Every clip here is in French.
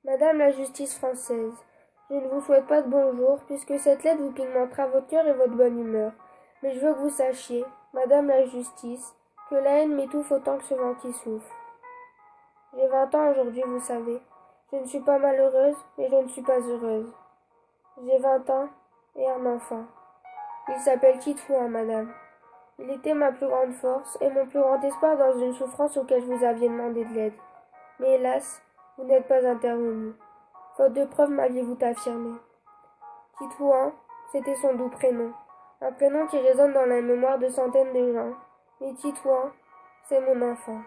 Madame la justice française, je ne vous souhaite pas de bonjour, puisque cette lettre vous pigmentera votre cœur et votre bonne humeur. Mais je veux que vous sachiez, Madame la justice, que la haine m'étouffe autant que ce vent qui souffle. J'ai 20 ans aujourd'hui, vous savez. Je ne suis pas malheureuse, mais je ne suis pas heureuse. J'ai 20 ans et un enfant. Il s'appelle Titouan, madame. Il était ma plus grande force et mon plus grand espoir dans une souffrance auquel je vous aviez demandé de l'aide. Mais hélas, vous n'êtes pas intervenu. Faute de preuves, m'aviez-vous affirmé. Titouan, c'était son doux prénom. Un prénom qui résonne dans la mémoire de centaines de gens. Mais Titouan, c'est mon enfant.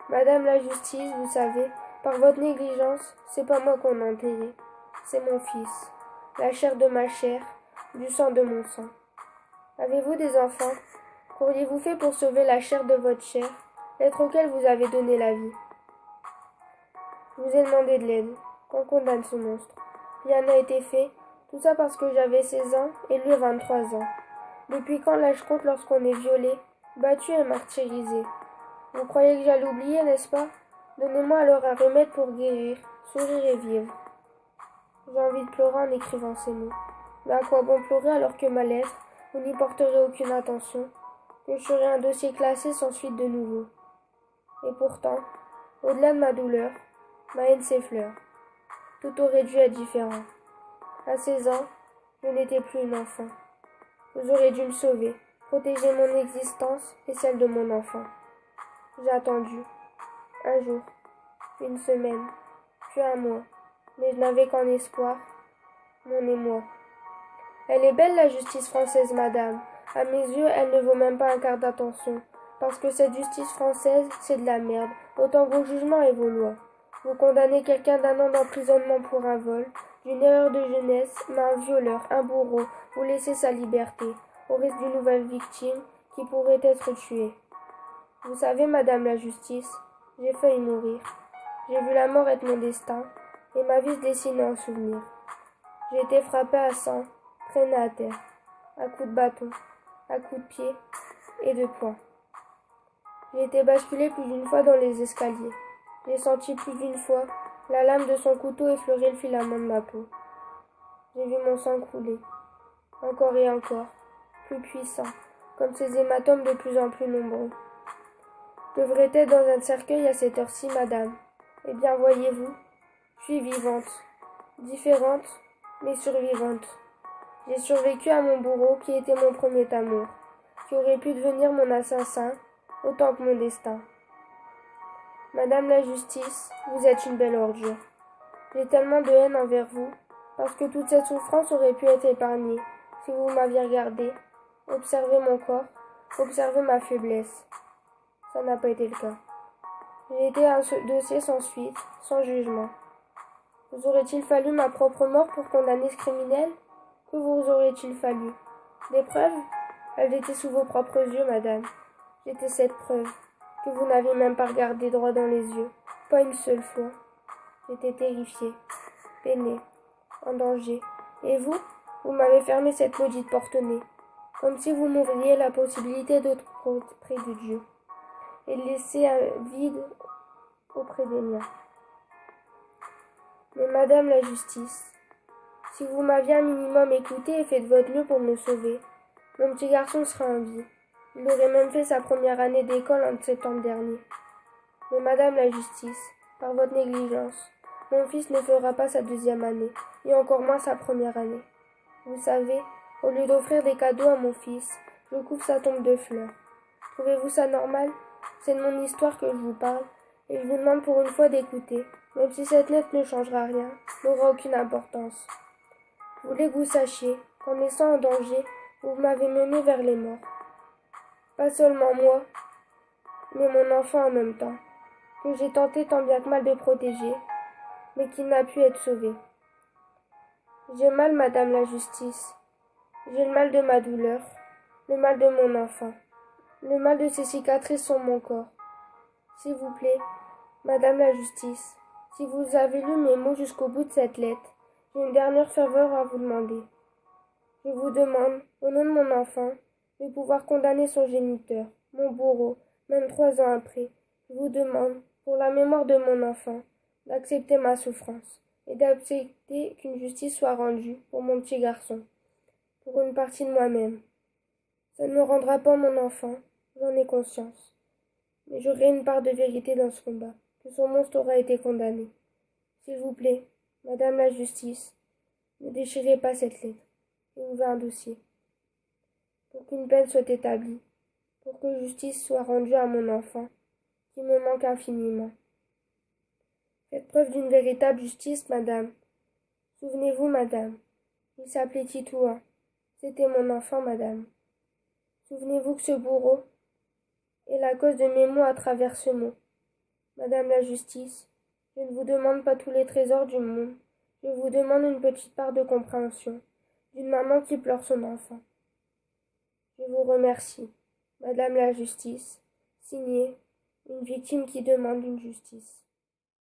Madame la justice, vous savez, par votre négligence, c'est pas moi qu'on a enterré. C'est mon fils. La chair de ma chair, du sang de mon sang. Avez-vous des enfants? Qu'auriez-vous fait pour sauver la chair de votre chair, l'être auquel vous avez donné la vie? Je vous ai demandé de l'aide, qu'on condamne ce monstre. Rien n'a été fait, tout ça parce que j'avais 16 ans et lui 23 ans. Depuis quand l'âge compte lorsqu'on est violé, battu et martyrisé? Vous croyez que j'allais oublier, n'est-ce pas? Donnez-moi alors un remède pour guérir, sourire et vivre. J'ai envie de pleurer en écrivant ces mots. Mais à quoi bon pleurer alors que ma lettre, vous n'y porterez aucune attention, que je serai un dossier classé sans suite de nouveau. Et pourtant, au-delà de ma douleur, ma haine s'effleure. Tout aurait dû être différent. À 16 ans, je n'étais plus une enfant. Vous auriez dû me sauver, protéger mon existence et celle de mon enfant. J'ai attendu. Un jour, une semaine, puis un mois, mais je n'avais qu'un espoir, mon émoi. Elle est belle la justice française, madame. À mes yeux, elle ne vaut même pas un quart d'attention, parce que cette justice française, c'est de la merde, autant que vos jugements et vos lois. Vous condamnez quelqu'un d'un an d'emprisonnement pour un vol, d'une erreur de jeunesse, mais un violeur, un bourreau, vous laissez sa liberté, au risque d'une nouvelle victime qui pourrait être tuée. Vous savez, madame la justice, j'ai failli mourir. J'ai vu la mort être mon destin, et ma vie se dessiner en souvenir. J'ai été frappée à sang, traînée à terre, à coups de bâton, à coups de pied et de poing. J'ai été basculée plus d'une fois dans les escaliers. J'ai senti plus d'une fois la lame de son couteau effleurer le filament de ma peau. J'ai vu mon sang couler, encore et encore, plus puissant, comme ces hématomes de plus en plus nombreux. Je devrais être dans un cercueil à cette heure-ci, madame. Eh bien, voyez-vous, je suis vivante, différente, mais survivante. J'ai survécu à mon bourreau qui était mon premier amour, qui aurait pu devenir mon assassin, autant que mon destin. Madame la justice, vous êtes une belle ordure. J'ai tellement de haine envers vous, parce que toute cette souffrance aurait pu être épargnée, si vous m'aviez regardé, observé mon corps, observé ma faiblesse. Ça n'a pas été le cas. J'ai été un dossier sans suite, sans jugement. Vous aurait-il fallu ma propre mort pour condamner ce criminel? Que vous aurait-il fallu? Des preuves? Elles étaient sous vos propres yeux, madame. J'étais cette preuve, que vous n'avez même pas regardé droit dans les yeux, pas une seule fois. J'étais terrifiée, peinée, en danger. Et vous? Vous m'avez fermé cette maudite porte-nez, comme si vous m'ouvriez la possibilité d'être près de Dieu, et de laisser un vide auprès des miens. Mais madame la justice, si vous m'aviez un minimum écouté et fait de votre mieux pour me sauver, mon petit garçon serait en vie. Il aurait même fait sa première année d'école en septembre dernier. Mais madame la justice, par votre négligence, mon fils ne fera pas sa deuxième année, et encore moins sa première année. Vous savez, au lieu d'offrir des cadeaux à mon fils, je couvre sa tombe de fleurs. Trouvez-vous ça normal? C'est de mon histoire que je vous parle, et je vous demande pour une fois d'écouter, même si cette lettre ne changera rien, n'aura aucune importance. Je voulais que vous sachiez qu'en laissant en danger, vous m'avez mené vers les morts. Pas seulement moi, mais mon enfant en même temps, que j'ai tenté tant bien que mal de protéger, mais qui n'a pu être sauvé. J'ai mal, madame la justice. J'ai le mal de ma douleur, le mal de mon enfant, le mal de ces cicatrices sur mon corps. S'il vous plaît, madame la justice, si vous avez lu mes mots jusqu'au bout de cette lettre, j'ai une dernière faveur à vous demander. Je vous demande, au nom de mon enfant, de pouvoir condamner son géniteur, mon bourreau, même 3 ans après. Je vous demande, pour la mémoire de mon enfant, d'accepter ma souffrance et d'accepter qu'une justice soit rendue pour mon petit garçon, pour une partie de moi-même. Ça ne me rendra pas mon enfant, j'en ai conscience. Mais j'aurai une part de vérité dans ce combat, que son monstre aura été condamné. S'il vous plaît, Madame la Justice, ne déchirez pas cette lettre et ouvrez un dossier, pour qu'une peine soit établie, pour que justice soit rendue à mon enfant, qui me manque infiniment. Faites preuve d'une véritable justice, madame. Souvenez-vous, madame, il s'appelait Titouan. C'était mon enfant, madame. Souvenez-vous que ce bourreau est la cause de mes maux à travers ce mot. Madame la Justice, je ne vous demande pas tous les trésors du monde. Je vous demande une petite part de compréhension d'une maman qui pleure son enfant. Je vous remercie, Madame la Justice. Signé, une victime qui demande une justice.